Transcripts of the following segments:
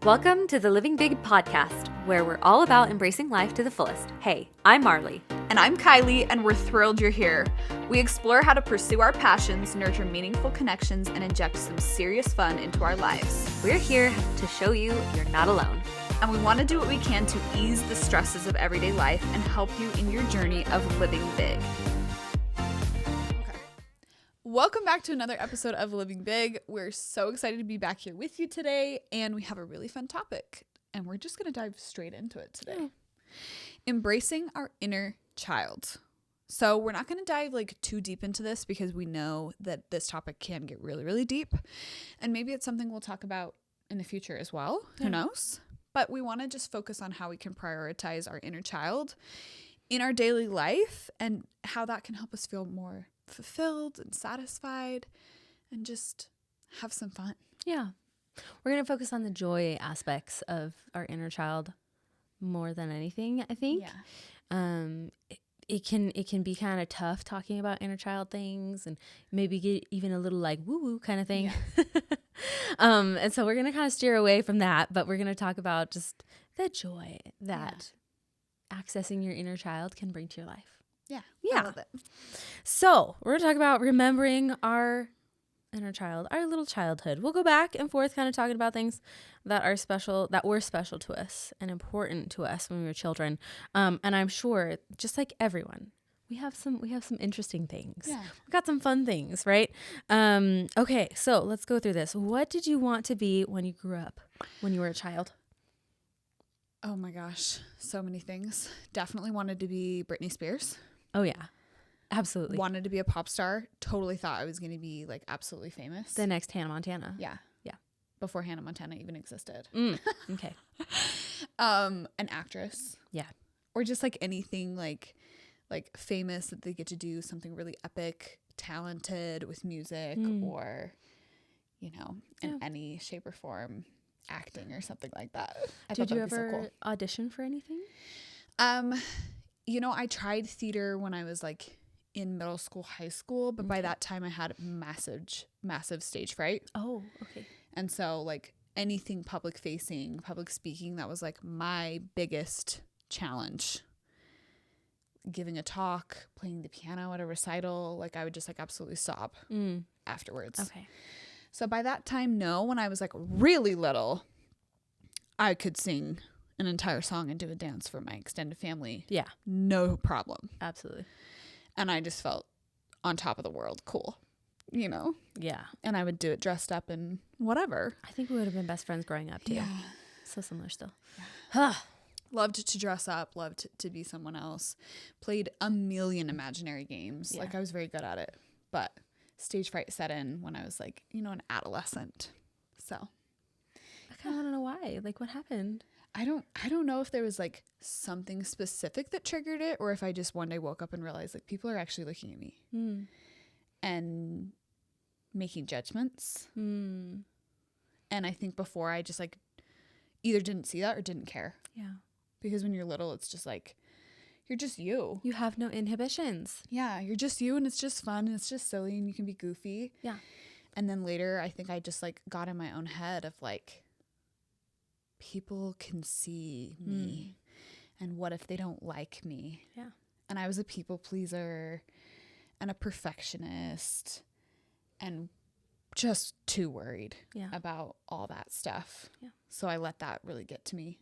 Welcome to the Living Big podcast, where we're all about embracing life to the fullest. Hey, I'm Marley. And I'm Kylie, and we're thrilled you're here. We explore how to pursue our passions, nurture meaningful connections, and inject some serious fun into our lives. We're here to show you you're not alone. And we want to do what we can to ease the stresses of everyday life and help you in your journey of living big. Welcome back to another episode of Living Big. We're so excited to be back here with you today, and we have a really fun topic, and we're just going to dive straight into it today. Yeah. Embracing our inner child. So we're not going to dive too deep into this because we know that this topic can get really, really deep, and maybe it's something we'll talk about in the future as well. Yeah. Who knows? But we want to just focus on how we can prioritize our inner child in our daily life and how that can help us feel more fulfilled and satisfied and just have some fun. Yeah. We're going to focus on the joy aspects of our inner child more than anything, I think. Yeah. It can be kind of tough talking about inner child things and maybe get even a little woo-woo kind of thing. Yeah. And so we're going to kind of steer away from that, but we're going to talk about just the joy that accessing your inner child can bring to your life. Yeah. I love it. So we're going to talk about remembering our inner child, our little childhood. We'll go back and forth kind of talking about things that are special, that were special to us and important to us when we were children. And I'm sure, just like everyone, we have some interesting things. Yeah. We've got some fun things, right? Okay, so let's go through this. What did you want to be when you grew up, when you were a child? Oh my gosh, so many things. Definitely wanted to be Britney Spears. Oh yeah, absolutely. Wanted to be a pop star. Totally thought I was going to be absolutely famous. The next Hannah Montana. Yeah. Before Hannah Montana even existed. Okay. An actress. Yeah. Or just anything like famous that they get to do something really epic, talented with music or, in any shape or form, acting or something like that. Did you ever audition for anything? I tried theater when I was in middle school, high school, but by that time I had massive stage fright. Oh, okay. And so anything public facing, public speaking, that was my biggest challenge. Giving a talk, playing the piano at a recital, I would just absolutely sob afterwards. Okay. So by that time, when I was really little, I could sing an entire song and do a dance for my extended family. Yeah. No problem. Absolutely. And I just felt on top of the world, cool, Yeah. And I would do it dressed up and whatever. I think we would have been best friends growing up too. Yeah. So similar still. Yeah. Loved to dress up, loved to be someone else. Played a million imaginary games. Yeah. I was very good at it. But stage fright set in when I was an adolescent. So I kind of want to know why. What happened? I don't know if there was something specific that triggered it or if I just one day woke up and realized people are actually looking at me and making judgments. And I think before I just either didn't see that or didn't care. Yeah. Because when you're little, it's just you're just you. You have no inhibitions. Yeah, you're just you and it's just fun and it's just silly and you can be goofy. Yeah. And then later, I think I just got in my own head of people can see me and what if they don't like me? Yeah. And I was a people pleaser and a perfectionist and just too worried about all that stuff. Yeah. So I let that really get to me.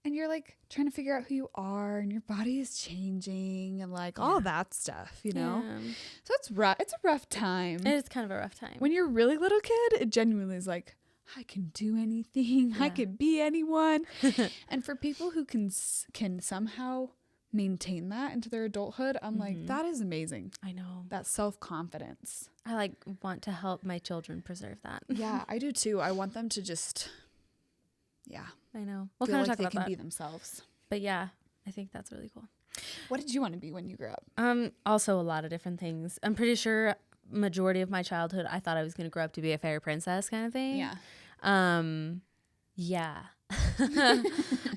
And you're trying to figure out who you are and your body is changing and all that stuff, Yeah. So it's rough. It's a rough time. It is kind of a rough time. When you're a really little kid, it genuinely is I can do anything. Yeah. I could be anyone. And for people who can somehow maintain that into their adulthood, I'm that is amazing. I know. That self-confidence. I want to help my children preserve that. Yeah, I do too. I want them to just, I know. We'll feel kind of talk they about can that. be themselves. But yeah, I think that's really cool. What did you want to be when you grew up? Also a lot of different things. I'm pretty sure majority of my childhood, I thought I was going to grow up to be a fairy princess kind of thing. Yeah. Yeah.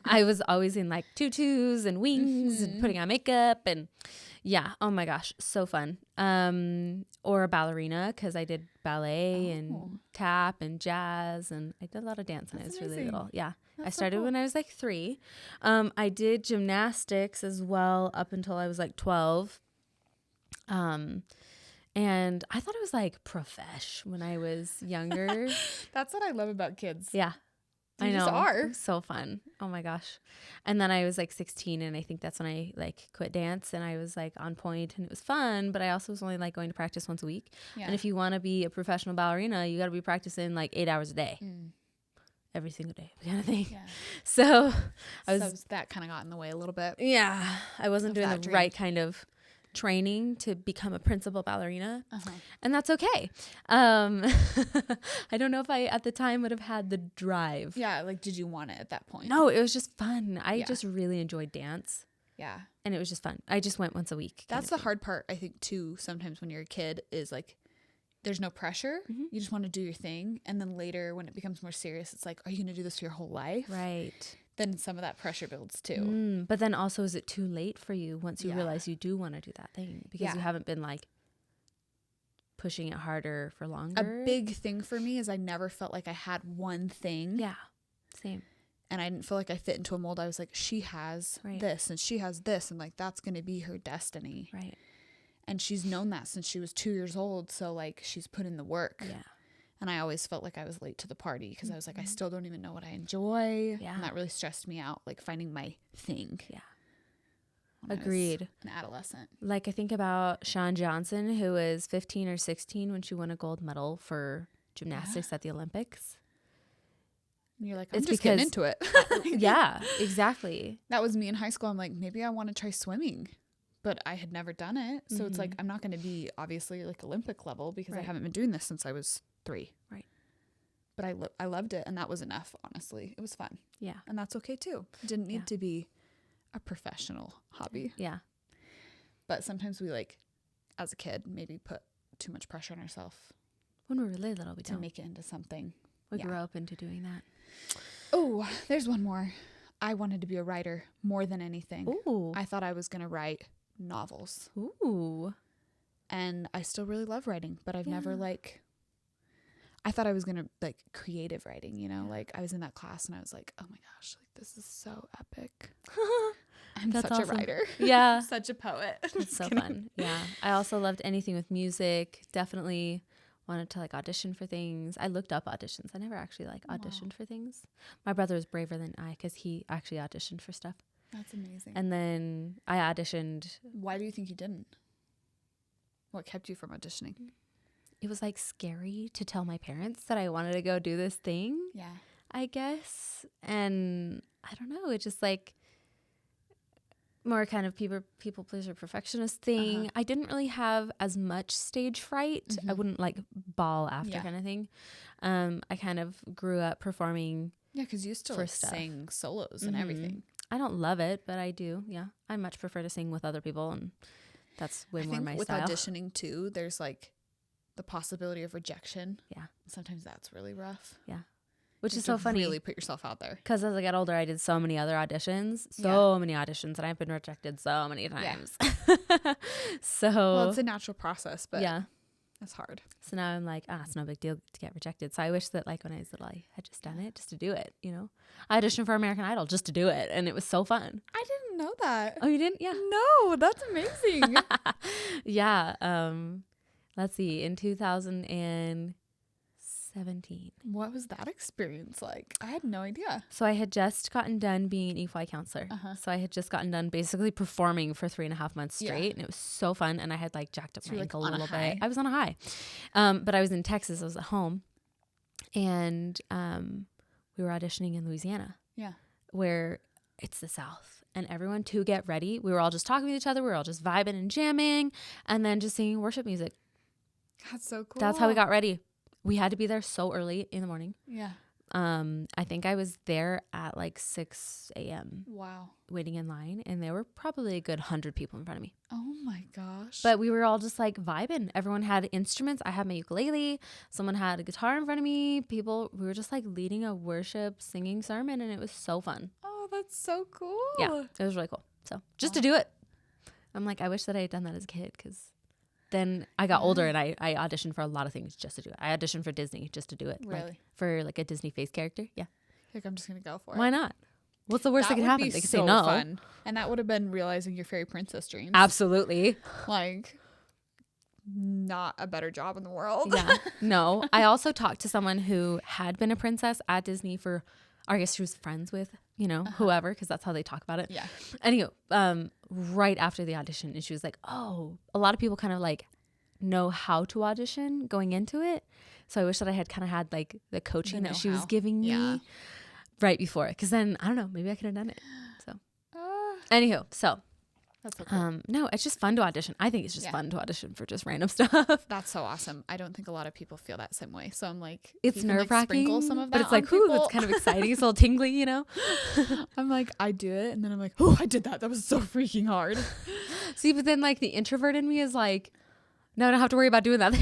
I was always in tutus and wings and putting on makeup and Yeah. Oh my gosh. So fun. Or a ballerina, because I did ballet and tap and jazz, and I did a lot of dance when I was really little. Yeah. I started when I was like 3. I did gymnastics as well up until I was like 12. And I thought it was like profesh when I was younger. That's what I love about kids. Yeah. You I know. just are. It was so fun. Oh my gosh. And then I was like 16, and I think that's when I like quit dance, and I was like on point, and it was fun, but I also was only like going to practice once a week. Yeah. And if you want to be a professional ballerina, you got to be practicing like 8 hours a day. Every single day kind of thing. Yeah. So that kind of got in the way a little bit. Yeah. I wasn't doing the right kind of training to become a principal ballerina, and that's okay. I don't know if I at the time would have had the drive. Yeah, like did you want it at that point? No, it was just fun. I just really enjoyed dance. Yeah, and it was just fun. I just went once a week. That's the hard part, I think, too. Sometimes when you're a kid, is like there's no pressure. You just want to do your thing, and then later when it becomes more serious, it's like, are you going to do this for your whole life? Right. Then some of that pressure builds too. But then also, is it too late for you once you realize you do want to do that thing, because you haven't been like pushing it harder for longer? A big thing for me is I never felt like I had one thing. Yeah, same. And I didn't feel like I fit into a mold. I was like, she has this and she has this, and like that's going to be her destiny. Right. And she's known that since she was 2 years old. So like she's put in the work. Yeah. And I always felt like I was late to the party because I was like, I still don't even know what I enjoy. Yeah. And that really stressed me out, like finding my thing. Yeah. Agreed. An adolescent. Like I think about Shawn Johnson, who was 15 or 16 when she won a gold medal for gymnastics at the Olympics. And you're like, I'm just getting into it. Yeah, exactly. That was me in high school. I'm like, maybe I want to try swimming. But I had never done it. So it's like, I'm not going to be obviously like Olympic level because I haven't been doing this since I was 3. Right. But I loved it. And that was enough, honestly. It was fun. Yeah. And that's okay too. It didn't need to be a professional hobby. Yeah. But sometimes we like, as a kid, maybe put too much pressure on ourselves. When we were really little, we to make it into something. We grew up into doing that. Oh, there's one more. I wanted to be a writer more than anything. Ooh. I thought I was going to write novels. Ooh. And I still really love writing, but I've never like, I thought I was going to like creative writing, you know, like I was in that class and I was like, oh my gosh, like this is so epic. I'm such awesome. A writer. Yeah. Such a poet. It's so fun. Yeah. I also loved anything with music. Definitely wanted to like audition for things. I looked up auditions. I never actually like auditioned for things. My brother was braver than I because he actually auditioned for stuff. That's amazing. And then I auditioned. Why do you think you didn't? What kept you from auditioning? It was like scary to tell my parents that I wanted to go do this thing. Yeah. I guess. And I don't know. It just like more kind of people pleaser perfectionist thing. I didn't really have as much stage fright. I wouldn't like bawl after kind of thing. I kind of grew up performing. Yeah, because you still like sang solos and everything. I don't love it, but I do. Yeah, I much prefer to sing with other people, and that's way more my style. With auditioning too, there's like the possibility of rejection. Yeah, sometimes that's really rough. Yeah, which is so funny. Really put yourself out there. Because as I got older, I did so many other auditions, and I've been rejected so many times. Yeah. Well, it's a natural process, but that's hard. So now I'm like, it's no big deal to get rejected. So I wish that like when I was little, I had just done it just to do it, you know? I auditioned for American Idol just to do it, and it was so fun. I didn't know that. Oh, you didn't? Yeah. No, that's amazing. Yeah. Let's see. In 2017. What was that experience like? I had no idea. So I had just gotten done being an EFI counselor. So I had just gotten done basically performing for 3.5 months straight, and it was so fun. And I had like jacked up my ankle a little bit. I was on a high, but I was in Texas. I was at home, and we were auditioning in Louisiana. Yeah, where it's the South, and everyone to get ready. We were all just talking with each other. We were all just vibing and jamming, and then just singing worship music. That's so cool. That's how we got ready. We had to be there so early in the morning. Yeah. I think I was there at like 6 a.m. Wow. Waiting in line, and there were probably a good 100 people in front of me. Oh my gosh. But we were all just like vibing. Everyone had instruments. I had my ukulele. Someone had a guitar in front of me. We were just like leading a worship singing sermon, and it was so fun. Oh, that's so cool. Yeah, it was really cool. So just to do it. I'm like, I wish that I had done that as a kid, because then I got older and I auditioned for a lot of things just to do it. I auditioned for Disney just to do it. Really? Like, for like a Disney face character. Yeah. Like, I'm just going to go for it. Why not? What's the worst that could happen? They could say no. Fun. And that would have been realizing your fairy princess dreams. Absolutely. Like, not a better job in the world. Yeah. No. I also talked to someone who had been a princess at Disney for, or I guess she was friends with, whoever, because that's how they talk about it. Yeah. Anyway, right after the audition, and she was like, oh, a lot of people kind of like know how to audition going into it. So I wish that I had kind of had like the coaching that she was giving me right before it. Because then, I don't know, maybe I could have done it. So, anywho, so. That's so cool. No, it's just fun to audition. I think it's just fun to audition for just random stuff. That's so awesome. I don't think a lot of people feel that same way. So I'm like, it's nerve-wracking, like, some of that, but it's like, ooh, it's kind of exciting. It's a little tingly, I'm like, I do it, and then I'm like, oh, I did that. That was so freaking hard. See, but then like the introvert in me is like, no, I don't have to worry about doing that.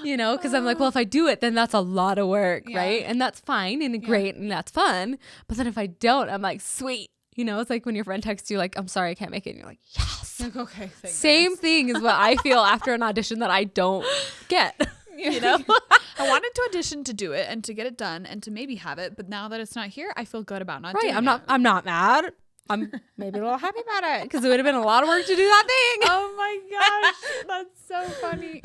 Because I'm like, well, if I do it, then that's a lot of work, right? And that's fine and great and that's fun. But then if I don't, I'm like, sweet. It's like when your friend texts you like, I'm sorry, I can't make it. And you're like, yes. Like, okay. Same thing is what I feel after an audition that I don't get. I wanted to audition to do it and to get it done and to maybe have it. But now that it's not here, I feel good about not doing it. I'm not mad. I'm maybe a little happy about it because it would have been a lot of work to do that thing. Oh my gosh. That's so funny.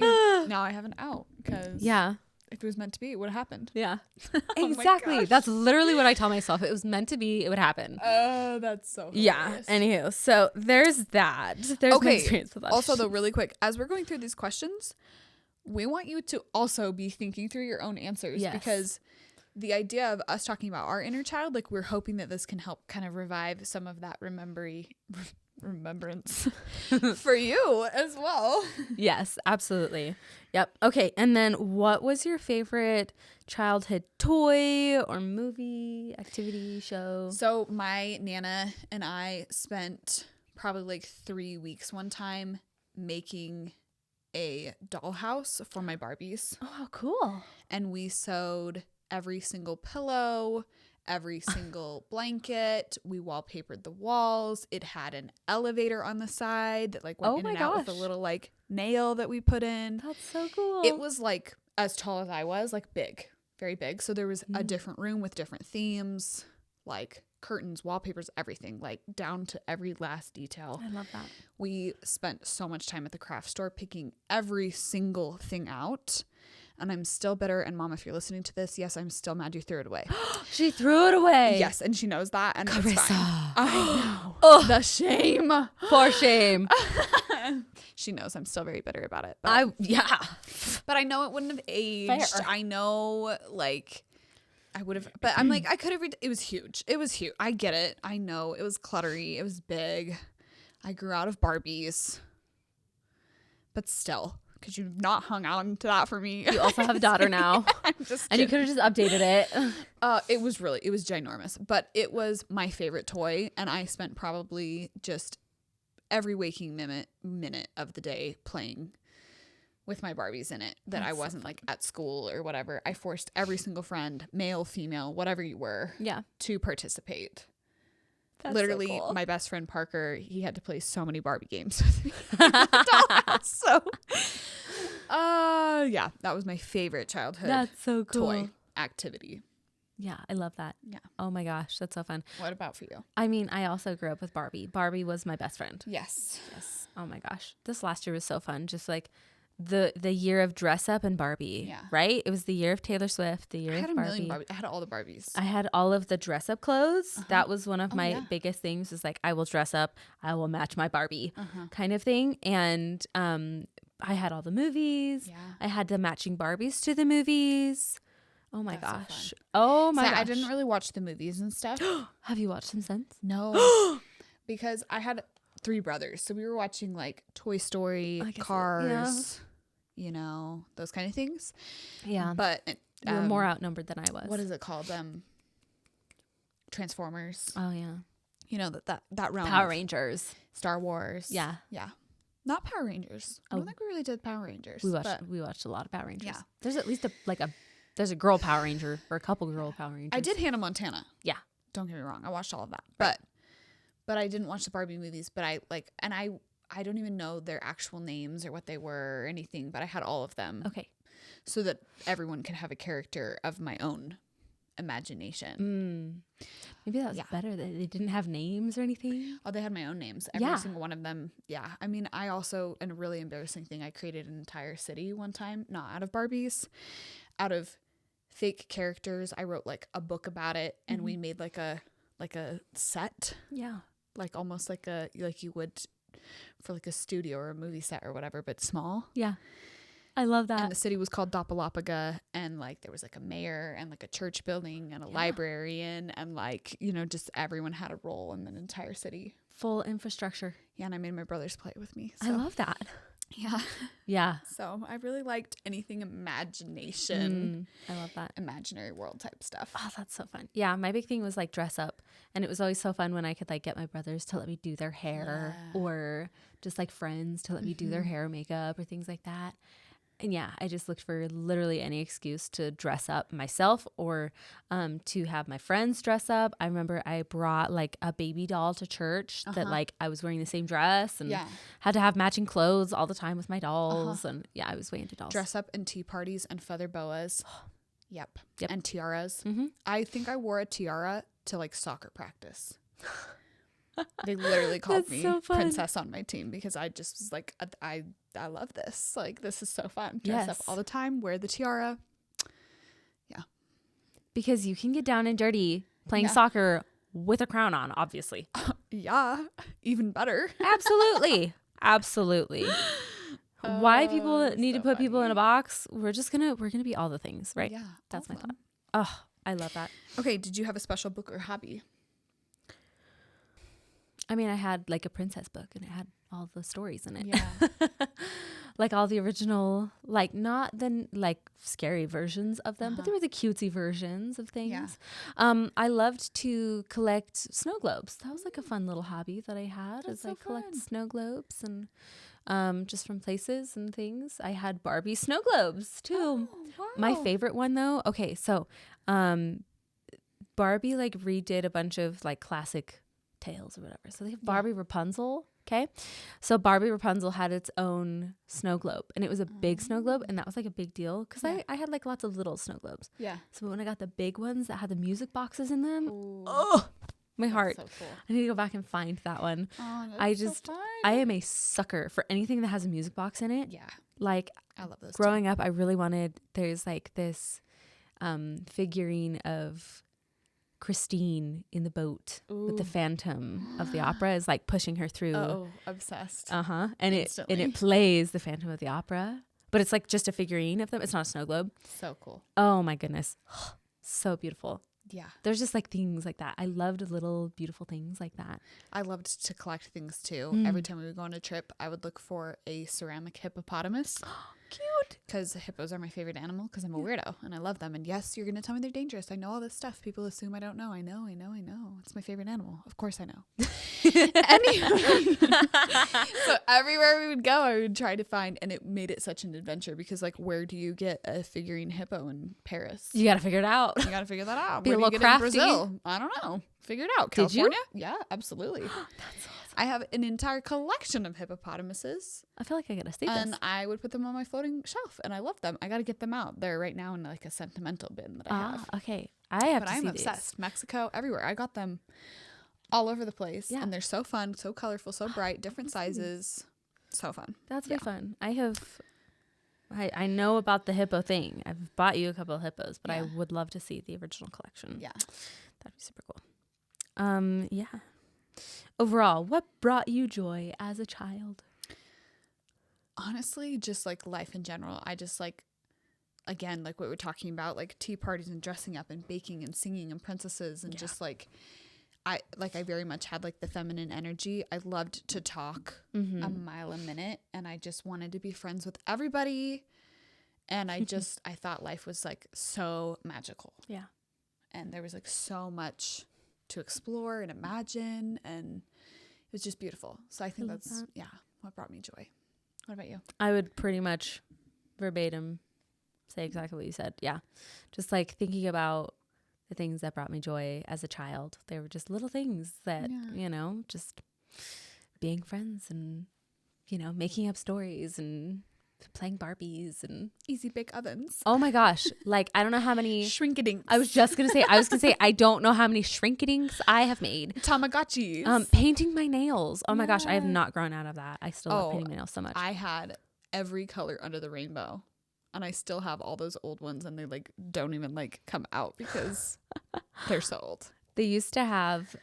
Now I have an out because if it was meant to be, it would have happened. Yeah. Exactly. That's literally what I tell myself. It was meant to be, it would happen. Oh, that's so hilarious. Yeah. Anywho, so there's that. There's my experience with that. Also, though, really quick, as we're going through these questions, we want you to also be thinking through your own answers because the idea of us talking about our inner child, like we're hoping that this can help kind of revive some of that remembrance for you as well. Yes, absolutely. Yep. Okay. And then what was your favorite childhood toy or movie, activity, show? So my Nana and I spent probably like 3 weeks one time making a dollhouse for my Barbies. Oh, how cool. And we sewed every single pillow, every single blanket. We wallpapered the walls. It had an elevator on the side that like went in and out with a little like nail that we put in. That's so cool. It was like as tall as I was, like big, very big. So there was a different room with different themes, like curtains, wallpapers, everything, like down to every last detail. I love that. We spent so much time at the craft store picking every single thing out. And I'm still bitter. And Mom, if you're listening to this, yes, I'm still mad you threw it away. She threw it away. Yes, and she knows that. And Carissa. It's fine. I know. The shame. For shame. She knows I'm still very bitter about it. But But I know it wouldn't have aged. Fair. I know, like, I would have. But I'm like, I could have. It was huge. It was huge. I get it. I know. It was cluttery. It was big. I grew out of Barbies. But still. Because you've not hung on to that for me. You also have a daughter now. And you could have just updated it. It was ginormous. But it was my favorite toy. And I spent probably just every waking minute of the day playing with my Barbies in it. That I wasn't like at school or whatever. I forced every single friend, male, female, whatever you were, to participate. That's literally so cool. My best friend Parker, he had to play so many Barbie games with me. So that was my favorite childhood that's so cool. toy activity. Yeah, I love that. Yeah. Oh my gosh, that's so fun. What about for you? I mean, I also grew up with Barbie. Barbie was my best friend. Yes. Oh my gosh. This last year was so fun. Just like the year of dress up and Barbie. Yeah. Right? It was the year of Taylor Swift, the year of Barbie. I had a million Barbies. I had all the Barbies. I had all of the dress up clothes. That was one of my biggest things, is like, I will dress up, I will match my Barbie kind of thing. And I had all the movies. Yeah. I had the matching Barbies to the movies. Oh my gosh. Oh my gosh. I didn't really watch the movies and stuff. Have you watched them since? No. Because I had 3 brothers. So we were watching like Toy Story, Cars, those kind of things. Yeah. But you were more outnumbered than I was. What is it called? Transformers. Oh yeah. That realm. Power Rangers. Star Wars. Yeah. Yeah. Not Power Rangers. I don't think we really did Power Rangers. We watched a lot of Power Rangers. Yeah. There's at least there's a girl Power Ranger or a couple girl Power Rangers. I did Hannah Montana. Yeah. Don't get me wrong. I watched all of that. But but I didn't watch the Barbie movies, but I don't even know their actual names or what they were or anything, but I had all of them. Okay. So that everyone could have a character of my own imagination. Maybe that was better that they didn't have names or anything. Oh, they had my own names. Every single one of them. Yeah. I mean, I also, and a really embarrassing thing, I created an entire city one time, not out of Barbies, out of fake characters. I wrote like a book about it, and we made like a set. Yeah. Like almost like you would for like a studio or a movie set or whatever, but small. Yeah. I love that. And the city was called Dopalapaga, and like there was like a mayor and like a church building and a librarian, and like, you know, just everyone had a role in the entire city. Full infrastructure. Yeah, and I made my brothers play with me. So. I love that. Yeah. Yeah. So I really liked anything imagination. I love that. Imaginary world type stuff. Oh, that's so fun. Yeah, my big thing was like dress up. And it was always so fun when I could like get my brothers to let me do their hair or just like friends to let me do their hair or makeup or things like that. And yeah, I just looked for literally any excuse to dress up myself or to have my friends dress up. I remember I brought like a baby doll to church that like I was wearing the same dress and had to have matching clothes all the time with my dolls. And yeah, I was way into dolls. Dress up in tea parties and feather boas. Yep. And tiaras. I think I wore a tiara to like soccer practice. They literally called me princess on my team because I just was like, I love this. Like, this is so fun. Dress up all the time, wear the tiara. Yeah. Because you can get down and dirty playing soccer with a crown on, obviously. Yeah. Even better. Absolutely. Absolutely. Why people need to put people in a box? We're gonna be all the things, right? Yeah. That's my thought. Oh, I love that. Okay. Did you have a special book or hobby? I mean, I had like a princess book and it had all the stories in it. Yeah. Like all the original, like not the like scary versions of them, but there were the cutesy versions of things. Yeah. I loved to collect snow globes. That was like a fun little hobby that I had. That's I collect snow globes and just from places and things. I had Barbie snow globes too. Oh, wow. My favorite one though. Okay, so Barbie like redid a bunch of like classic tales or whatever. So they have Barbie Rapunzel. Okay. So Barbie Rapunzel had its own snow globe and it was a big snow globe. And that was like a big deal because I had like lots of little snow globes. Yeah. So when I got the big ones that had the music boxes in them, my heart. So cool. I need to go back and find that one. Oh, so fun. I am a sucker for anything that has a music box in it. Yeah. Like I love those. Growing up, I really wanted, there's like this figurine of Christine in the boat with the Phantom of the Opera is like pushing her through. Oh, obsessed. And it plays the Phantom of the Opera, but it's like just a figurine of them. It's not a snow globe. So cool. Oh my goodness. So beautiful. Yeah. There's just like things like that. I loved little beautiful things like that. I loved to collect things too. Every time we would go on a trip, I would look for a ceramic hippopotamus. Cute. Because hippos are my favorite animal because I'm a weirdo and I love them. And yes, you're going to tell me they're dangerous. I know all this stuff. People assume I don't know. I know. It's my favorite animal. Of course I know. Anyway. So everywhere we would go, I would try to find, and it made it such an adventure because like, where do you get a figurine hippo in Paris? You got to figure it out. You got to figure that out. Be where a little crafty. Brazil? I don't know. Figure it out. California? Did you? Yeah, absolutely. That's awesome. I have an entire collection of hippopotamuses. I feel like I gotta see this. And I would put them on my floating shelf, and I love them. I gotta get them out. They're right now in like a sentimental bin that I have. Okay, I have. But I'm obsessed. These. Mexico, everywhere. I got them all over the place, and they're so fun, so colorful, so bright, different sizes. So fun. That's really fun. I know about the hippo thing. I've bought you a couple of hippos, but I would love to see the original collection. Yeah, that'd be super cool. Yeah. Overall, what brought you joy as a child? Honestly, just like life in general. I just like, again, like what we're talking about, like tea parties and dressing up and baking and singing and princesses and just like, I very much had like the feminine energy. I loved to talk a mile a minute and I just wanted to be friends with everybody. And I thought life was like so magical. Yeah. And there was like so much to explore and imagine, and it was just beautiful. So I think that's what brought me joy. What about you? I would pretty much verbatim say exactly what you said. Yeah. Just like thinking about the things that brought me joy as a child. They were just little things that, just being friends and, making up stories and playing Barbies and easy bake ovens. Oh my gosh. Like, I don't know how many shrinkadinks. I was going to say, I don't know how many shrinkadinks I have made. Tamagotchis. Painting my nails. Oh my gosh. I have not grown out of that. I still love painting my nails so much. I had every color under the rainbow. And I still have all those old ones, and they like don't even like come out because they're so old. They used to have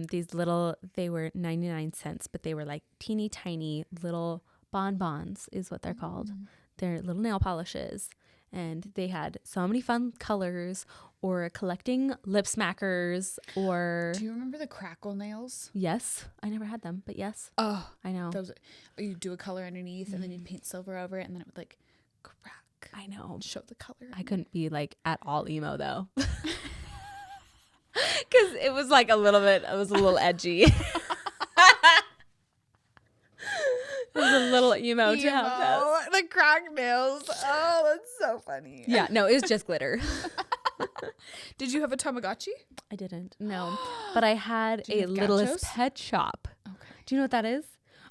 these little, they were 99 cents, but they were like teeny tiny little bonbons is what they're called. They're little nail polishes. And they had so many fun colors, or collecting lip smackers, or... Do you remember the crackle nails? Yes. I never had them, but yes. Oh. I know. Those, you do a color underneath, and then you'd paint silver over it, and then it would like crack. I know. Show the color. I couldn't be like at all emo though. Because it was like it was a little edgy. It was a little emo to have those. The cracked nails. Oh, that's so funny. Yeah, no, it was just glitter. Did you have a Tamagotchi? I didn't, no. But I had a Littlest Pet Shop. Okay. Do you know what that is?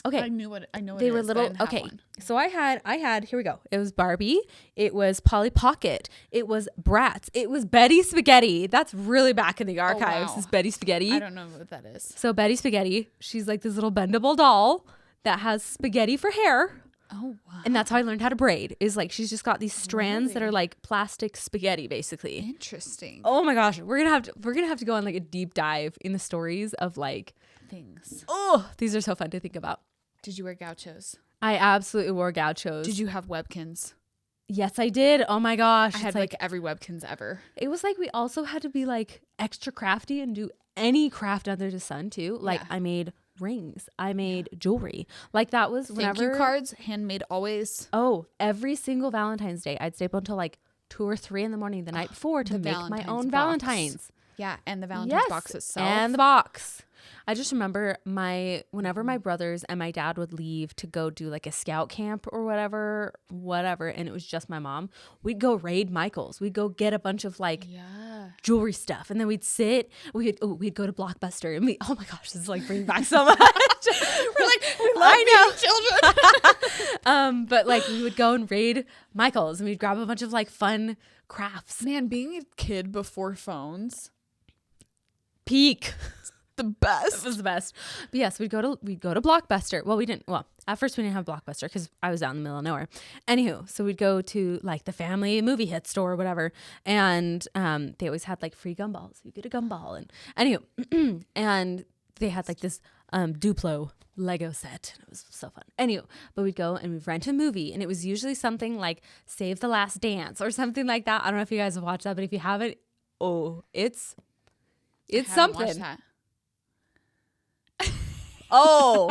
Okay. I know what they were is, little. Okay. So I had, here we go. It was Barbie. It was Polly Pocket. It was Bratz. It was Betty Spaghetti. That's really back in the archives. Is Betty Spaghetti. I don't know what that is. So Betty Spaghetti, she's like this little bendable doll that has spaghetti for hair. Oh, wow. And that's how I learned how to braid, is like she's just got these strands that are like plastic spaghetti basically. Interesting. Oh my gosh, we're going to have to go on like a deep dive in the stories of like things. Oh, these are so fun to think about. Did you wear gauchos? I absolutely wore gauchos. Did you have Webkins? Yes, I did. Oh my gosh. I had like every Webkins ever. It was like we also had to be like extra crafty and do any craft under the sun too. Like I made rings. I made jewelry. Like that was whenever. Thank you cards, handmade always. Oh, every single Valentine's Day, I'd stay up until like 2 or 3 in the morning the night before to make my own Valentine's. Yeah, and the Valentine's box itself. And the box. I just remember whenever my brothers and my dad would leave to go do like a scout camp or whatever, and it was just my mom, we'd go raid Michael's. We'd go get a bunch of like jewelry stuff, and then we'd go to Blockbuster, and oh my gosh, this is like bringing back so much. We're like, we love children. But like we would go and raid Michael's, and we'd grab a bunch of like fun crafts. Man, being a kid before phones, peak. The best. It was the best. But yes, we'd go to Blockbuster. Well, at first we didn't have Blockbuster because I was out in the middle of nowhere. Anywho, so we'd go to like the family movie hit store or whatever, and they always had like free gumballs. You get a gumball, and anywho, and they had like this Duplo Lego set. It was so fun. Anywho, but we'd go and we'd rent a movie, and it was usually something like Save the Last Dance or something like that. I don't know if you guys have watched that, but if you haven't, it's something. Watched that. Oh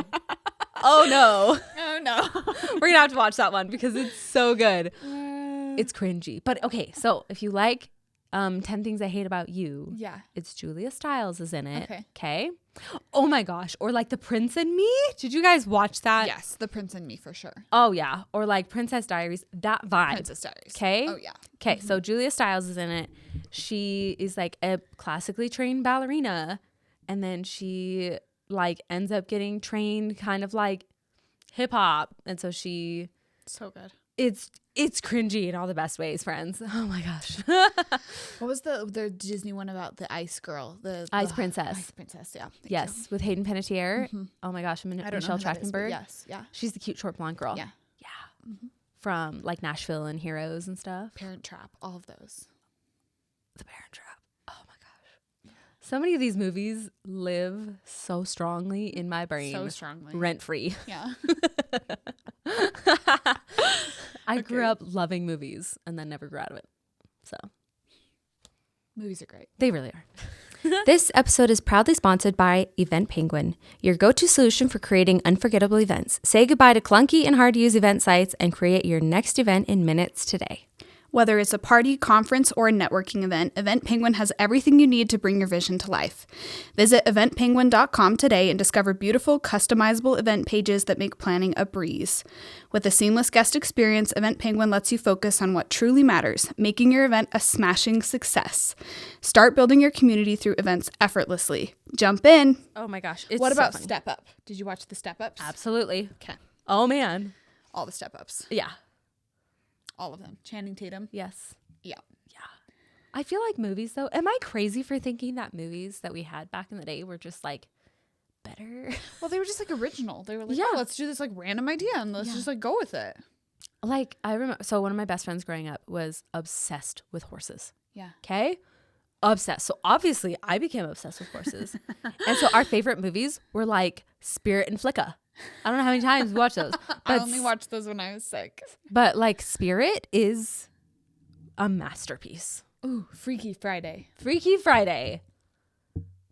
no. Oh no. We're gonna have to watch that one because it's so good. It's cringy. But okay, so if you like 10 Things I Hate About You, it's Julia Stiles is in it. Okay. Oh my gosh. Or like The Prince and Me. Did you guys watch that? Yes, The Prince and Me for sure. Oh yeah. Or like Princess Diaries. That vibe. Princess Diaries. Okay. Oh yeah. Okay, so Julia Stiles is in it. She is like a classically trained ballerina, and then she like ends up getting trained kind of like hip hop, and so she so good. It's cringy in all the best ways, friends. Oh my gosh. What was the Disney one about the ice girl? The Ice Princess. Ice Princess, yeah. Yes, with Hayden Panettiere. Oh my gosh, Michelle Trachtenberg. Yes, yeah. She's the cute short blonde girl. Yeah. Yeah. From like Nashville and Heroes and stuff. Parent Trap, all of those. The Parent Trap. Oh my gosh. So many of these movies live so strongly in my brain. So strongly. Rent free. Yeah. I grew up loving movies and then never grew out of it. So. Movies are great. They really are. This episode is proudly sponsored by Event Penguin, your go-to solution for creating unforgettable events. Say goodbye to clunky and hard-to-use event sites and create your next event in minutes today. Whether it's a party, conference, or a networking event, Event Penguin has everything you need to bring your vision to life. Visit eventpenguin.com today and discover beautiful, customizable event pages that make planning a breeze. With a seamless guest experience, Event Penguin lets you focus on what truly matters, making your event a smashing success. Start building your community through events effortlessly. Jump in. Oh my gosh. What about Step Up? Did you watch the Step Ups? Absolutely. Okay. Oh man. All the Step Ups. Yeah. All of them. Channing Tatum. Yes. Yeah. Yeah. I feel like movies though. Am I crazy for thinking that movies that we had back in the day were just like better? Well, they were just like original. They were like, Yeah. oh, let's do this like random idea and let's just like go with it. Like I remember, so one of my best friends growing up was obsessed with horses. Yeah. Okay. Obsessed. So obviously I became obsessed with horses. And so our favorite movies were like Spirit and Flicka. I don't know how many times we watched those. I only watched those when I was sick. But like Spirit is a masterpiece. Ooh, Freaky Friday. Freaky Friday.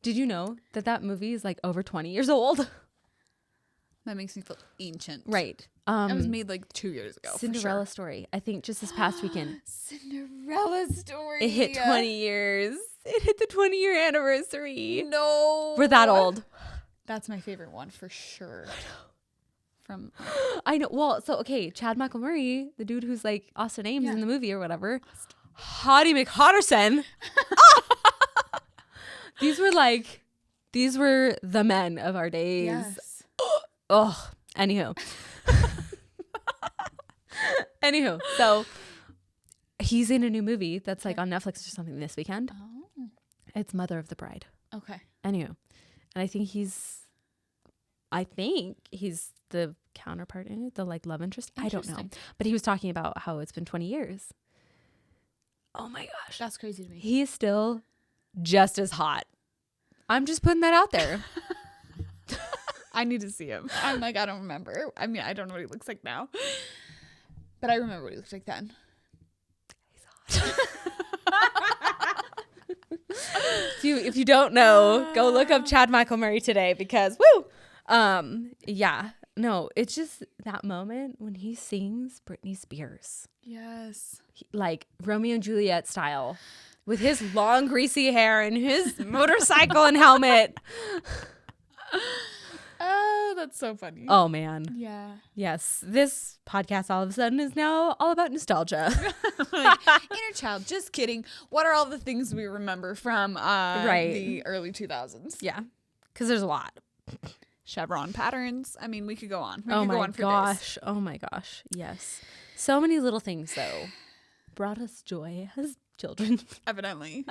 Did you know that that movie is like over 20 years old? That makes me feel ancient. Right. It was made like 2 years ago. Cinderella Story. I think just this past weekend. Cinderella Story. It hit 20 years. It hit the 20-year anniversary. No. We're that old. That's my favorite one for sure. From I know. Well, so okay, Chad Michael Murray, the dude who's like Austin Ames in the movie or whatever. Hottie McHotterson. These were the men of our days. Yes. Oh, anywho. So he's in a new movie that's like on Netflix or something this weekend. Oh. It's Mother of the Bride. Okay. Anywho. And I think he's the counterpart in it, the like love interest. I don't know. But he was talking about how it's been 20 years. Oh my gosh. That's crazy to me. He is still just as hot. I'm just putting that out there. I need to see him. I'm like, I don't remember. I mean, I don't know what he looks like now. But I remember what he looked like then. He's hot. If you don't know, go look up Chad Michael Murray today because woo! Yeah. No, it's just that moment when he sings Britney Spears. Yes. Like Romeo and Juliet style. With his long greasy hair and his motorcycle and helmet. Oh, that's so funny. Oh man. Yeah. Yes. This podcast all of a sudden is now all about nostalgia. Like, inner child. Just kidding. What are all the things we remember from the early 2000s? Yeah. Because there's a lot. Chevron patterns. I mean, we could go on. We Oh could my go on for gosh. days. Oh my gosh. Yes. So many little things though brought us joy as children. Evidently.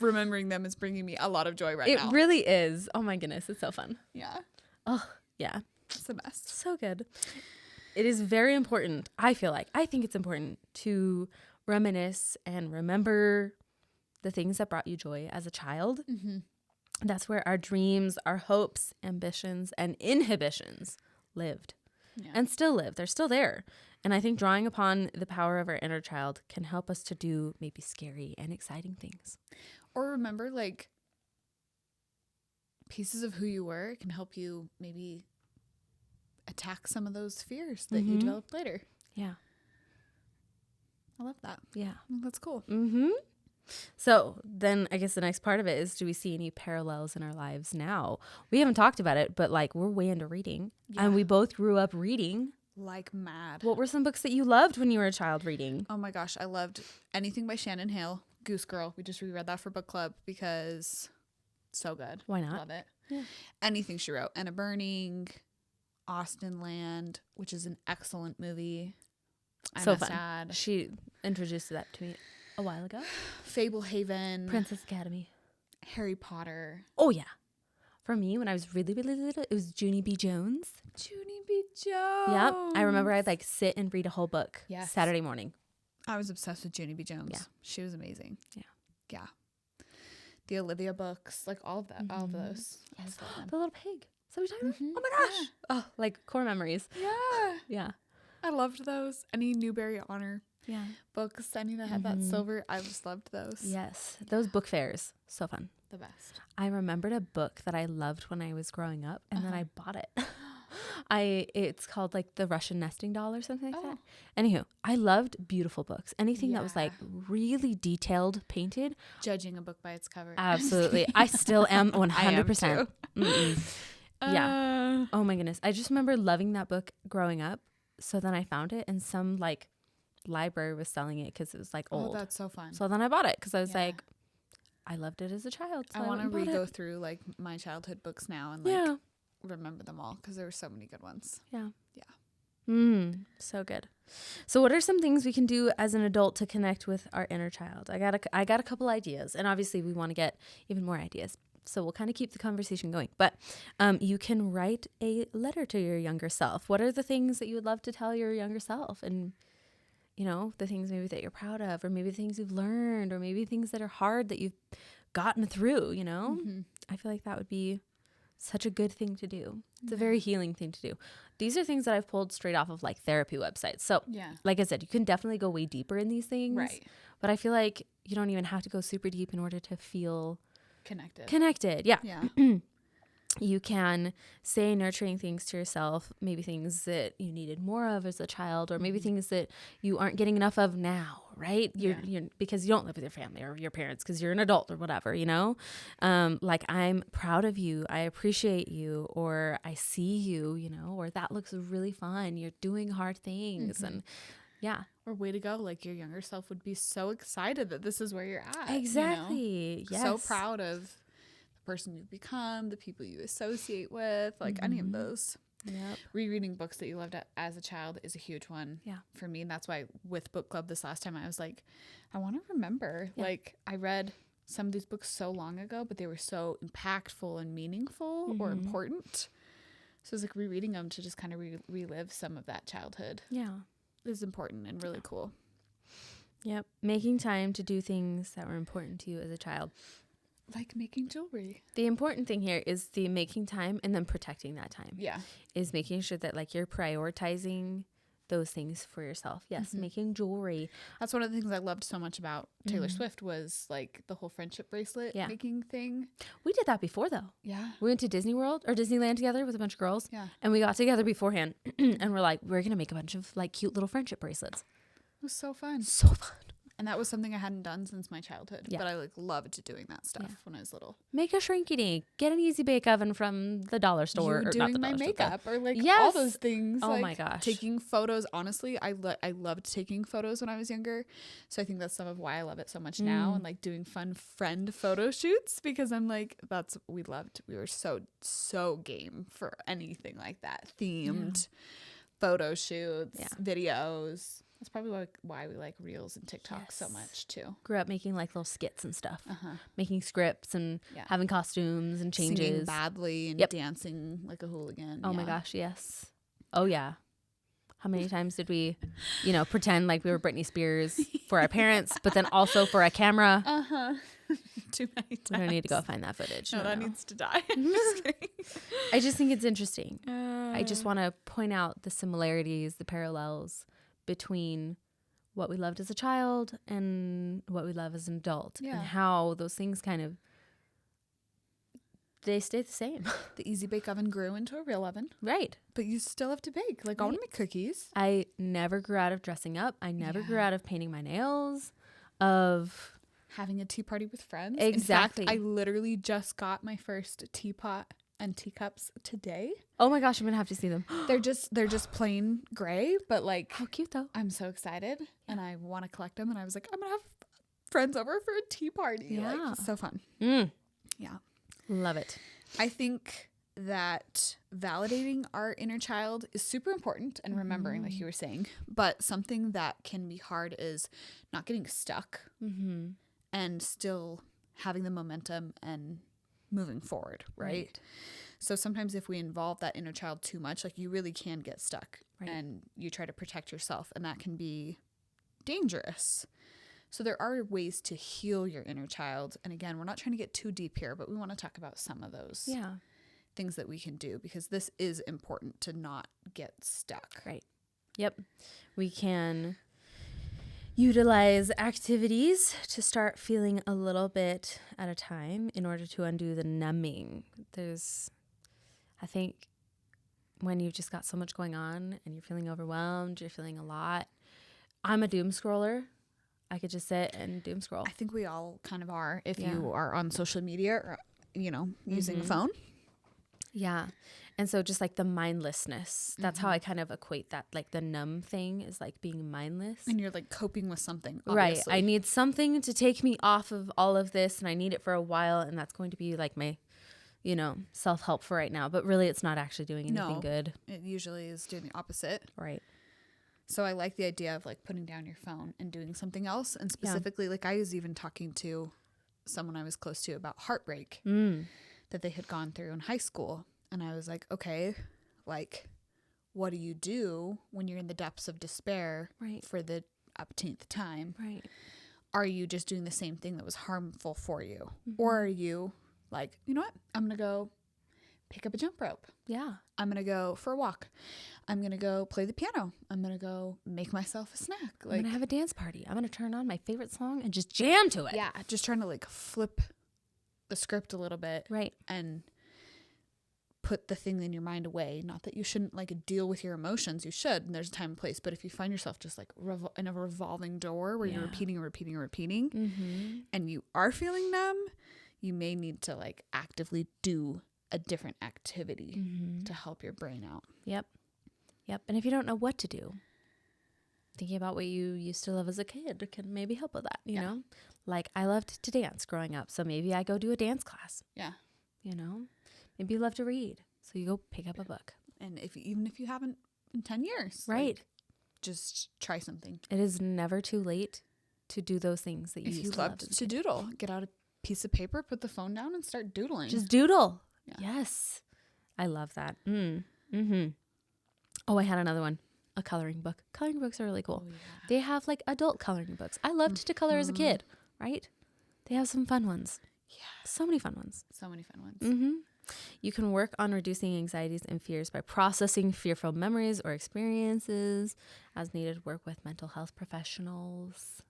Remembering them is bringing me a lot of joy now. It really is. Oh my goodness. It's so fun. Yeah. Oh, yeah. It's the best. So good. It is very important. I think it's important to reminisce and remember the things that brought you joy as a child. Mm-hmm. That's where our dreams, our hopes, ambitions, and inhibitions lived and still live. They're still there. And I think drawing upon the power of our inner child can help us to do maybe scary and exciting things. Or remember, like, pieces of who you were can help you maybe attack some of those fears that you developed later. Yeah. I love that. Yeah. That's cool. Mm-hmm. So then I guess the next part of it is, do we see any parallels in our lives now? We haven't talked about it, but like we're way into reading and we both grew up reading. Like mad. What were some books that you loved when you were a child reading? Oh my gosh. I loved anything by Shannon Hale. Goose Girl. We just reread that for book club because so good. Why not? Love it. Yeah. Anything she wrote. Anna Burning, Austin Land, which is an excellent movie. So fun. She introduced that to me a while ago. Fable Haven. Princess Academy. Harry Potter. Oh, yeah. For me, when I was really, really little, it was Junie B. Jones. Junie B. Jones. Yep. I remember I'd like sit and read a whole book Saturday morning. I was obsessed with Junie B. Jones. Yeah. She was amazing. Yeah. Yeah. The Olivia books, like all of that, all of those. Yes. The Little Pig. So we talking about? Oh my gosh. Yeah. Oh, like core memories. Yeah. Yeah. I loved those. Any Newbery Honor books, any that had that silver, I just loved those. Yes. Those book fairs. So fun. The best. I remembered a book that I loved when I was growing up and then I bought it. It's called like the Russian nesting doll or something like that. Anywho, I loved beautiful books. Anything that was like really detailed, painted. Judging a book by its cover. Absolutely. I still am 100%. I am too. Yeah. Oh my goodness. I just remember loving that book growing up. So then I found it and some like library was selling it because it was like old. Oh, that's so fun. So then I bought it because I was like, I loved it as a child. So I want to re-go through like my childhood books now and like remember them all because there were so many good ones. Yeah. So good. So what are some things we can do as an adult to connect with our inner child? I got a couple ideas, and obviously we want to get even more ideas. So we'll kind of keep the conversation going. But you can write a letter to your younger self. What are the things that you would love to tell your younger self? And the things maybe that you're proud of, or maybe things you've learned, or maybe things that are hard that you've gotten through, I feel like that would be such a good thing to do. It's a very healing thing to do. These are things that I've pulled straight off of like therapy websites. So like I said, you can definitely go way deeper in these things. Right. But I feel like you don't even have to go super deep in order to feel connected. Yeah. You can say nurturing things to yourself, maybe things that you needed more of as a child, or maybe things that you aren't getting enough of now, right? You're because you don't live with your family or your parents because you're an adult or whatever, like I'm proud of you, I appreciate you, or I see you, or that looks really fun. You're doing hard things. And or way to go. Like your younger self would be so excited that this is where you're at. Exactly. Yes. So proud of person you've become, the people you associate with, like any of those. Rereading books that you loved as a child is a huge one for me. And that's why with book club this last time, I was like, I want to remember. Like I read some of these books so long ago, but they were so impactful and meaningful or important. So it's like rereading them to just kind of relive some of that childhood. Is important and really cool. Making time to do things that were important to you as a child. Like making jewelry. The important thing here is the making time and then protecting that time. Is making sure that like you're prioritizing those things for yourself. Yes, making jewelry. That's one of the things I loved so much about Taylor Swift was like the whole friendship bracelet making thing. We did that before though. We went to Disney World or Disneyland together with a bunch of girls. And we got together beforehand and we're like, we're going to make a bunch of like cute little friendship bracelets. It was so fun. So fun. And that was something I hadn't done since my childhood. But I like loved doing that stuff when I was little. Make a shrinky dink. Get an easy bake oven from the dollar store. You were doing my makeup or like all those things. Oh like my gosh. Taking photos. Honestly, I loved taking photos when I was younger. So I think that's some of why I love it so much now. And like doing fun friend photo shoots because I'm like, we were so game for anything like that. Themed photo shoots, videos. That's probably why we like Reels and TikTok so much too. Grew up making like little skits and stuff, making scripts and having costumes and changes. Singing badly and dancing like a hooligan. Oh my gosh, yes. Oh yeah. How many times did we, pretend like we were Britney Spears for our parents, but then also for a camera? Too many times. We don't need to go find that footage. No, that needs to die. I'm just kidding. I just think it's interesting. I just want to point out the similarities, the parallels between what we loved as a child and what we love as an adult and how those things they stay the same. The easy bake oven grew into a real oven. Right. But you still have to bake. Like I want to make cookies. I never grew out of dressing up. I never grew out of painting my nails, of having a tea party with friends. Exactly. In fact, I literally just got my first teapot and teacups today. Oh my gosh, I'm gonna have to see them. They're just plain gray, but like how cute though. I'm so excited and I want to collect them. And I was like, I'm gonna have friends over for a tea party. Like, so fun. Yeah, love it. I think that validating our inner child is super important and remembering, like you were saying. But something that can be hard is not getting stuck and still having the momentum and moving forward, right? So sometimes if we involve that inner child too much, like you really can get stuck and you try to protect yourself and that can be dangerous. So there are ways to heal your inner child. And again, we're not trying to get too deep here, but we want to talk about some of those things that we can do because this is important to not get stuck. Right. Yep. We can utilize activities to start feeling a little bit at a time in order to undo the numbing. I think when you've just got so much going on and you're feeling overwhelmed, you're feeling a lot. I'm a doom scroller. I could just sit and doom scroll. I think we all kind of are if you are on social media or, using a phone. Yeah. And so just like the mindlessness, that's how I kind of equate that. Like the numb thing is like being mindless. And you're like coping with something, obviously. Right. I need something to take me off of all of this, and I need it for a while. And that's going to be like my, self-help for right now. But really, it's not actually doing anything good. It usually is doing the opposite. Right. So I like the idea of like putting down your phone and doing something else. And specifically, like I was even talking to someone I was close to about heartbreak that they had gone through in high school. And I was like, okay, like, what do you do when you're in the depths of despair for the upteenth time? Right. Are you just doing the same thing that was harmful for you? Or are you like, you know what? I'm going to go pick up a jump rope. Yeah. I'm going to go for a walk. I'm going to go play the piano. I'm going to go make myself a snack. I'm going to have a dance party. I'm going to turn on my favorite song and just jam to it. Yeah. Just trying to like flip the script a little bit. Right. And put the thing in your mind away. Not that you shouldn't like deal with your emotions. You should. And there's a time and place. But if you find yourself just like in a revolving door where you're repeating and you are feeling numb, you may need to like actively do a different activity to help your brain out. Yep. And if you don't know what to do, thinking about what you used to love as a kid can maybe help with that, you know? Like I loved to dance growing up, so maybe I go do a dance class. Yeah. Maybe you love to read, so you go pick up a book. And even if you haven't in 10 years. Right. Like, just try something. It is never too late to do those things that you used to love. If you loved to doodle, get out a piece of paper, put the phone down and start doodling. Just doodle. Yeah. Yes. I love that. Oh, I had another one. A coloring book. Coloring books are really cool. Oh, yeah. They have like adult coloring books. I loved to color as a kid, right? They have some fun ones. Yeah. So many fun ones. Mm-hmm. You can work on reducing anxieties and fears by processing fearful memories or experiences. As needed, work with mental health professionals.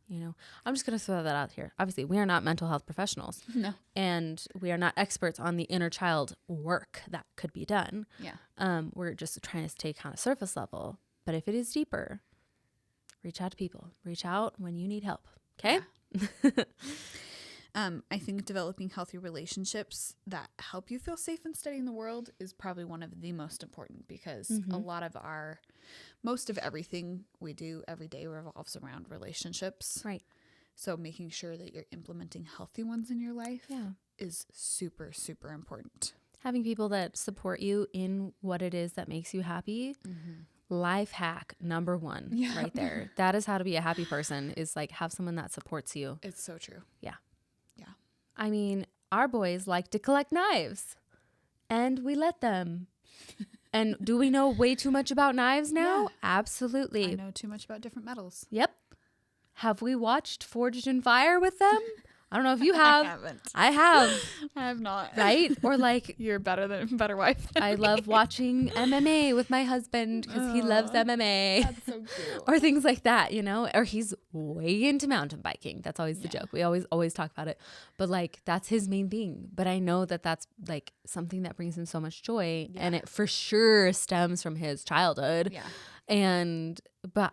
Yeah. I'm just going to throw that out here. Obviously, we are not mental health professionals. No. And we are not experts on the inner child work that could be done. Yeah. We're just trying to stay kind of surface level. But if it is deeper, reach out to people. Reach out when you need help. Okay? Yeah. I think developing healthy relationships that help you feel safe and steady in the world is probably one of the most important because a lot of most of everything we do every day revolves around relationships. Right. So making sure that you're implementing healthy ones in your life is super, super important. Having people that support you in what it is that makes you happy. Life hack number 1 right there. That is how to be a happy person, is like have someone that supports you. It's so true. Yeah. Yeah. I mean, our boys like to collect knives and we let them. And do we know way too much about knives now? Yeah. Absolutely. I know too much about different metals. Yep. Have we watched Forged in Fire with them? I don't know if you have. I haven't. I have. I have not. Right? Or like, you're better wife. I love watching MMA with my husband because he loves MMA. That's so cute. Or things like that, or he's way into mountain biking. That's always the joke. We always talk about it. But like, that's his main thing. But I know that that's like something that brings him so much joy. Yeah. And it for sure stems from his childhood. Yeah. But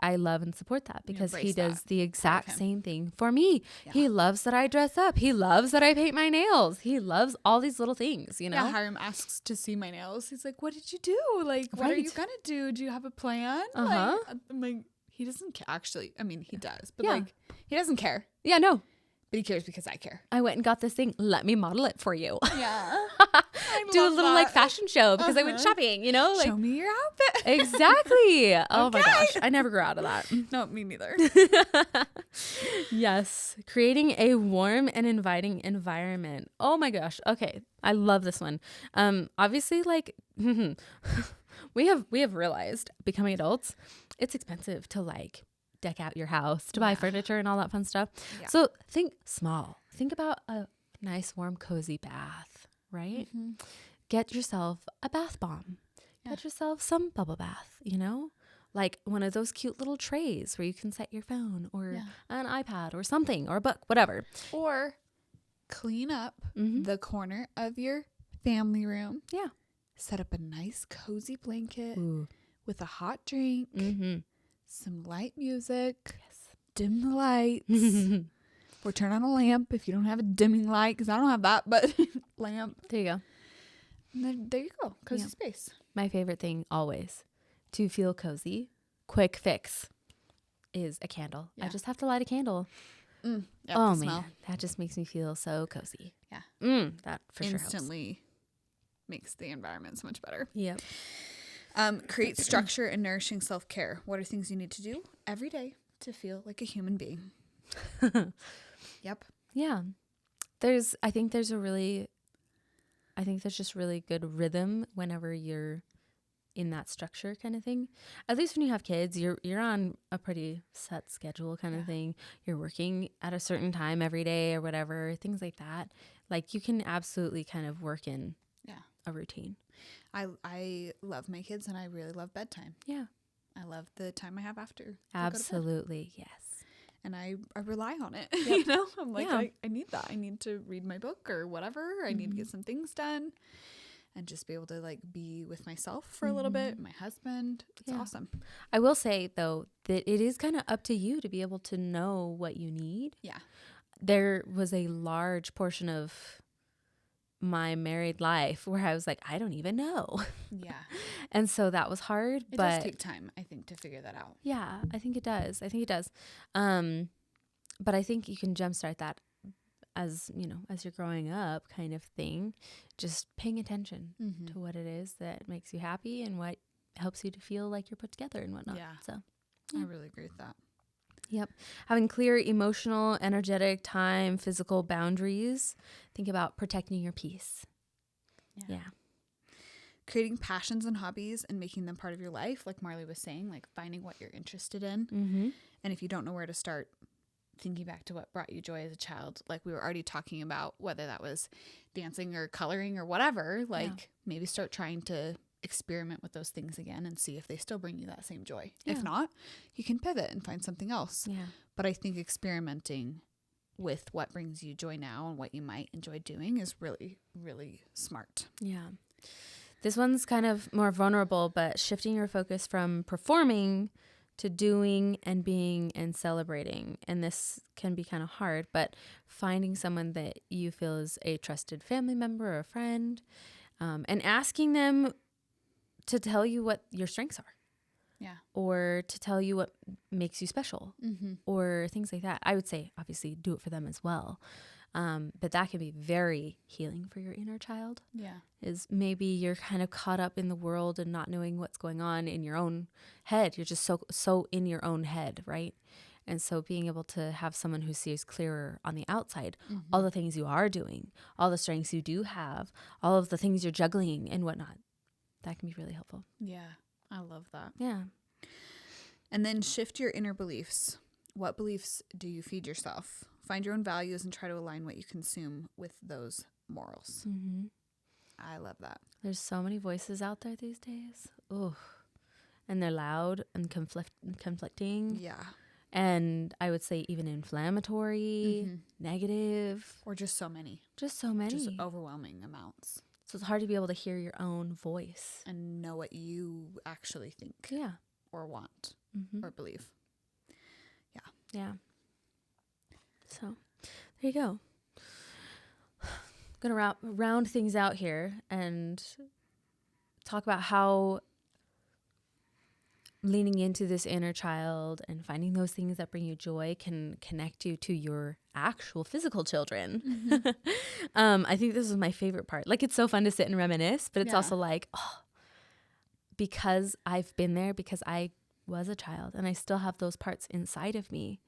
I love and support that because he does the exact same thing for me. Yeah. He loves that I dress up. He loves that I paint my nails. He loves all these little things, Yeah, Hiram asks to see my nails. He's like, what did you do? Like, what are you going to do? Do you have a plan? Uh-huh. Like, I'm like, he doesn't actually. I mean, he does. But like, he doesn't care. Yeah, no. But he cares because I care. I went and got this thing. Let me model it for you. Yeah. Do a little like fashion show because I went shopping, Like, show me your outfit. Exactly. Oh my gosh. I never grew out of that. No, me neither. Yes. Creating a warm and inviting environment. Oh my gosh. Okay. I love this one. Obviously like we have realized becoming adults, it's expensive to like deck out your house, to buy furniture and all that fun stuff. Yeah. So think small. Think about a nice, warm, cozy bath, right? Get yourself a bath bomb. Get yourself some bubble bath, like one of those cute little trays where you can set your phone or an iPad or something or a book, whatever. Or clean up the corner of your family room. Yeah. set up a nice cozy blanket Ooh. with a hot drink, some light music, Yes. dim the lights, or turn on a lamp if you don't have a dimming light, because I don't have that, but lamp. There you go. And then there you go. Cozy space. My favorite thing always to feel cozy, quick fix, is a candle. I just have to light a candle. Yep, oh, man. Man. That just makes me feel so cozy. Yeah. That for sure helps. Instantly makes the environment so much better. Yep. Create structure and nourishing self-care. What are things you need to do every day to feel like a human being? Yep. Yeah. There's just really good rhythm whenever you're in that structure kind of thing. At least when you have kids, you're on a pretty set schedule kind of thing. You're working at a certain time every day or whatever, things like that. Like, you can absolutely kind of work in a routine. I love my kids, and I really love bedtime. Yeah. I love the time I have after. Absolutely. Yes. And I rely on it. Yep. You know, I'm like, I need that. I need to read my book or whatever. I need to get some things done and just be able to like be with myself for a little bit. My husband. It's awesome. I will say though that it is kind of up to you to be able to know what you need. Yeah. There was a large portion of my married life where I was like, I don't even know. Yeah. And so that was hard. It but does take time, I think, to figure that out. Yeah, I think it does. But I think you can jumpstart that as you're growing up kind of thing, just paying attention to what it is that makes you happy and what helps you to feel like you're put together and whatnot. Yeah. So I really agree with that. Yep. Having clear emotional, energetic, time, physical boundaries. Think about protecting your peace. Yeah. Creating passions and hobbies and making them part of your life, like Marley was saying, like finding what you're interested in. And if you don't know where to start, thinking back to what brought you joy as a child, like we were already talking about, whether that was dancing or coloring or whatever, like maybe start trying to experiment with those things again and see if they still bring you that same joy. If not, you can pivot and find something else. But I think experimenting with what brings you joy now and what you might enjoy doing is really, really smart. This one's kind of more vulnerable, but shifting your focus from performing to doing and being and celebrating. And this can be kind of hard, but finding someone that you feel is a trusted family member or a friend, and asking them to tell you what your strengths are. Or to tell you what makes you special or things like that. I would say, obviously, do it for them as well. But that can be very healing for your inner child. Is maybe you're kind of caught up in the world and not knowing what's going on in your own head. You're just so in your own head, right? And so being able to have someone who sees clearer on the outside, all the things you are doing, all the strengths you do have, all of the things you're juggling and whatnot, that can be really helpful. Yeah, I love that. Yeah. And then shift your inner beliefs. What beliefs do you feed yourself? Find your own values and try to align what you consume with those morals. I love that. There's so many voices out there these days. Ooh. And they're loud and conflicting. Yeah. And I would say even inflammatory, negative. Or just so many. Just overwhelming amounts. So it's hard to be able to hear your own voice. And know what you actually think. Yeah. Or want. Or believe. Yeah. So there you go. I'm going to round things out here and talk about how leaning into this inner child and finding those things that bring you joy can connect you to your actual physical children. I think this is my favorite part. Like, it's so fun to sit and reminisce, but it's also like, because I've been there, because I was a child and I still have those parts inside of me,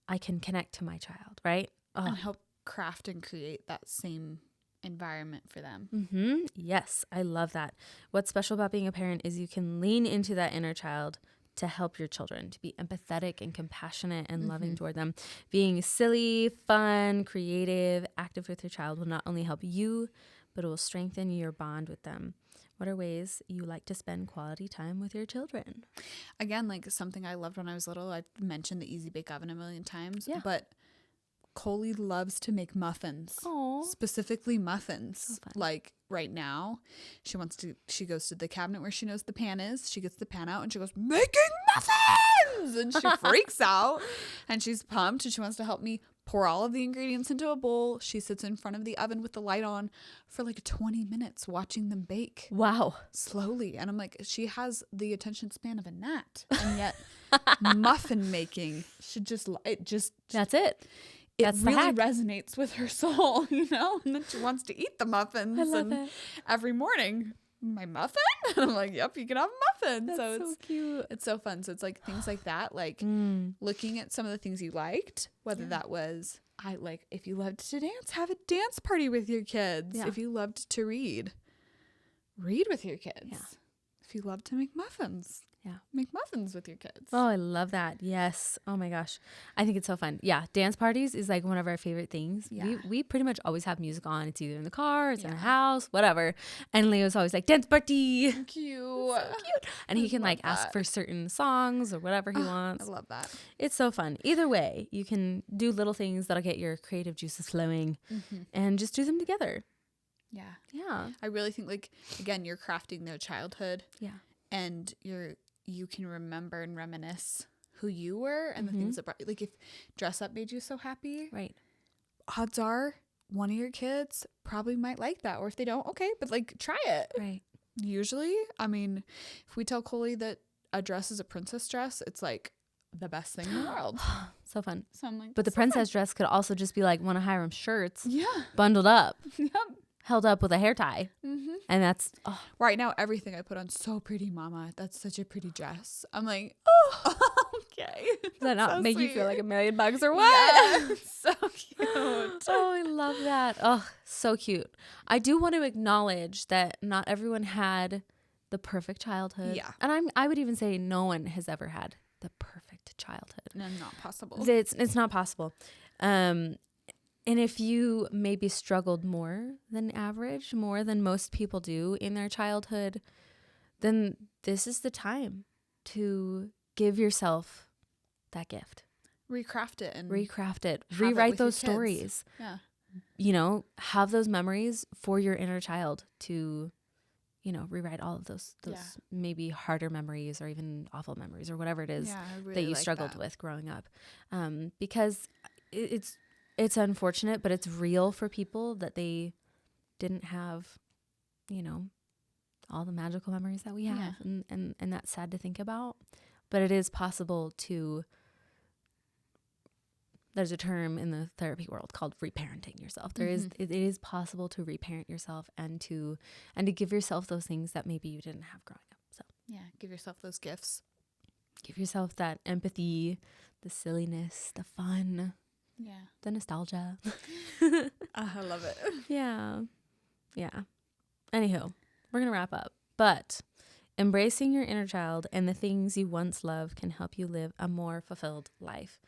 I can connect to my child, right? And help craft and create that same environment for them. Yes, I love that. What's special about being a parent is you can lean into that inner child to help your children, to be empathetic and compassionate and loving toward them. Being silly, fun, creative, active with your child will not only help you, but it will strengthen your bond with them. What are ways you like to spend quality time with your children? Again, like something I loved when I was little, I've mentioned the Easy Bake Oven a million times, but Coley loves to make muffins. Oh, Specifically muffins. So fun. Like right now, she goes to the cabinet where she knows the pan is. She gets the pan out and she goes, making muffins! And she freaks out and she's pumped and she wants to help me pour all of the ingredients into a bowl. She sits in front of the oven with the light on for like 20 minutes watching them bake. wow. Slowly. And I'm like, she has the attention span of a gnat. And yet muffin making should That's it. It That's the really hack. resonates with her soul, you know? And then she wants to eat the muffins. I love and it. every morning, my muffin? And I'm like, yep, you can have a muffin. That's so cute. It's so fun. So it's like things like that, like looking at some of the things you liked, whether that was, if you loved to dance, have a dance party with your kids. Yeah. If you loved to read with your kids. Yeah. If you loved to make muffins. Yeah. Make muffins with your kids. Oh, I love that. Yes. Oh my gosh. I think it's so fun. Yeah. Dance parties is like one of our favorite things. Yeah. We pretty much always have music on. It's either in the car, it's in the house, whatever. And Leo's always like, dance party. Cute. So cute. And he can like ask for certain songs or whatever he wants. I love that. It's so fun. Either way, you can do little things that'll get your creative juices flowing and just do them together. Yeah. Yeah. I really think, like, again, you're crafting their childhood. Yeah. And you can remember and reminisce who you were and the things that brought, like, if dress up made you so happy, Right. odds are one of your kids probably might like that. Or if they don't, okay, but like try it. Right. Usually, I mean, if we tell Coley that a dress is a princess dress, it's like the best thing in the world. So fun. So I'm like, But the so princess dress could also just be like one of Hiram's shirts, fun. Yeah. bundled up, Yep. held up with a hair tie. And that's, Right now, everything I put on, so pretty, mama. That's such a pretty dress. I'm like, oh, okay. does that not so make you sweet. feel like $1,000,000 or what? Yeah. So cute. Oh, I love that. Oh, so cute. I do want to acknowledge that not everyone had the perfect childhood. Yeah. And I would even say no one has ever had the perfect childhood. No, not possible. It's not possible. And if you maybe struggled more than average, more than most people do in their childhood, then this is the time to give yourself that gift. Recraft it and Recraft it. have it Rewrite with your those kids. stories. Yeah. You know, have those memories for your inner child to, you know, rewrite all of those maybe harder memories or even awful memories or whatever it is I really that you like struggled that. with growing up. Because it's unfortunate, but it's real for people that they didn't have, you know, all the magical memories that we have. Yeah. And that's sad to think about. But it is possible to, there's a term in the therapy world called reparenting yourself. It is possible to reparent yourself and to give yourself those things that maybe you didn't have growing up. So Yeah. Give yourself those gifts. give yourself that empathy, the silliness, the fun, Yeah. the nostalgia. I love it. Yeah. Anywho, we're going to wrap up. But embracing your inner child and the things you once loved can help you live a more fulfilled life.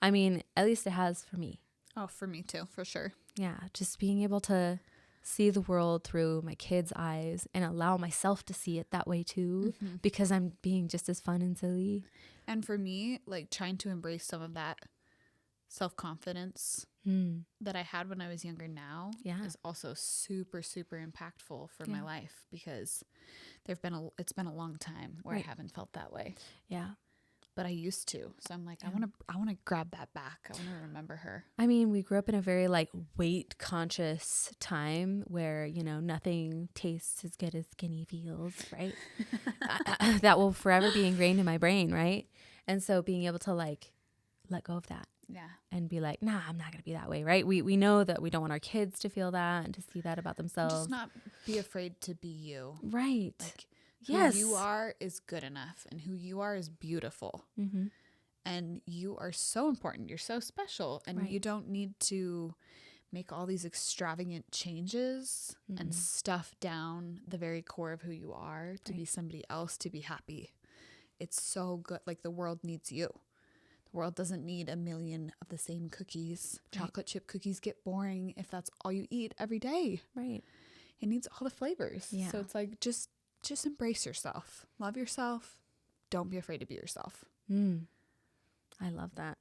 I mean, at least it has for me. Oh, for me too, for sure. Yeah, just being able to see the world through my kids' eyes and allow myself to see it that way too, because I'm being just as fun and silly. And for me, like trying to embrace some of that self-confidence that I had when I was younger now is also super, super impactful for my life, because it's been a long time where I haven't felt that way. Yeah. But I used to. So I'm like, I want to grab that back. I want to remember her. I mean, we grew up in a very like weight conscious time where, you know, nothing tastes as good as skinny feels, right? That will forever be ingrained in my brain, right? And so being able to like let go of that. Yeah. And be like, nah, I'm not going to be that way, right? We know that we don't want our kids to feel that and to see that about themselves. Just not be afraid to be you. Right. Like, yes. who you are is good enough, and who you are is beautiful. Mm-hmm. And you are so important. You're so special. And you don't need to make all these extravagant changes and stuff down the very core of who you are to be somebody else to be happy. It's so good. Like, the world needs you. The world doesn't need a million of the same cookies. Chocolate chip cookies get boring if that's all you eat every day. Right. It needs all the flavors. Yeah. So it's like, just embrace yourself. Love yourself. Don't be afraid to be yourself. I love that.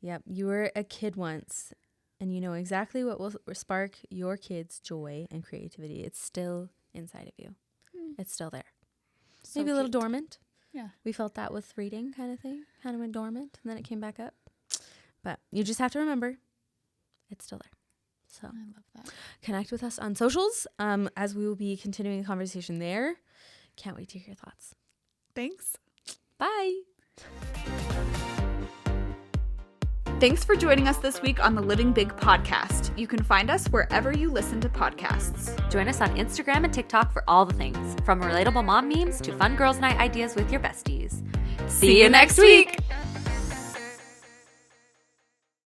Yep. You were a kid once, and you know exactly what will spark your kids' joy and creativity. It's still inside of you. It's still there. So Maybe a little cute. dormant. Yeah. We felt that with reading kind of thing. Kind of went dormant, and then it came back up. But you just have to remember, it's still there. So I love that. Connect with us on socials as we will be continuing a conversation there. Can't wait to hear your thoughts. Thanks. Bye. Thanks for joining us this week on the Living Big podcast. You can find us wherever you listen to podcasts. Join us on Instagram and TikTok for all the things, from relatable mom memes to fun girls' night ideas with your besties. See you next week.